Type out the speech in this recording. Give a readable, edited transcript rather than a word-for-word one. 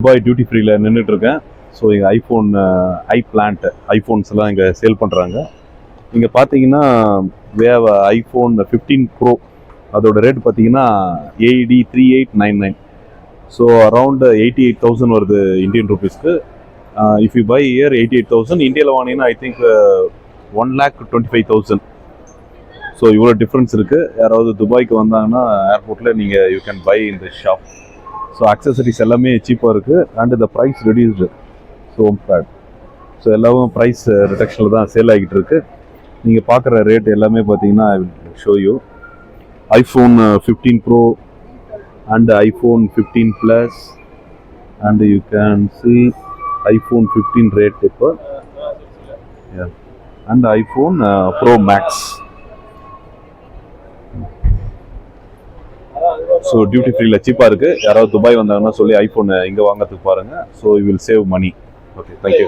Dubai duty ஃப்ரீல நின்றுட்டு இருக்கேன். So இங்கே ஐ பிளான்ட் ஐஃபோன்ஸ் எல்லாம் இங்கே சேல் பண்ணுறாங்க. இங்கே பார்த்தீங்கன்னா வேவ ஐஃபோன் 15 ப்ரோ அதோட ரேட் பார்த்தீங்கன்னா AED 3899. ஸோ அரௌண்ட் 88,000 வருது இந்தியன் ருபீஸ்க்கு. இஃப் யூ பை இயர் 88,000, இந்தியாவில் வாங்கினீங்கன்னா ஐ திங்க் 1,25,000. ஸோ இவ்வளோ டிஃப்ரென்ஸ் இருக்குது. யாராவது துபாய்க்கு வந்தாங்கன்னா ஏர்போர்ட்டில் நீங்கள் யூ கேன் பை இந்த ஷாப். ஸோ அக்சசரிஸ் எல்லாமே சீப்பாக இருக்குது and the price reduced. So bad. So எல்லாமே ப்ரைஸ் ரிடக்ஷனில் தான் சேல் ஆகிட்டு இருக்கு. நீங்கள் பார்க்குற ரேட் எல்லாமே பார்த்தீங்கன்னா I will show you. IPhone 15 pro and iPhone 15 plus and you can see iPhone 15 rate இப்போ and iPhone pro max. So duty ஃப்ரீல சீப்பாக இருக்குது. யாராவது துபாய் வந்தாங்கன்னா சொல்லி ஐஃபோன் இங்கே வாங்கிறதுக்கு பாருங்கள். So you will save money. Okay, thank you.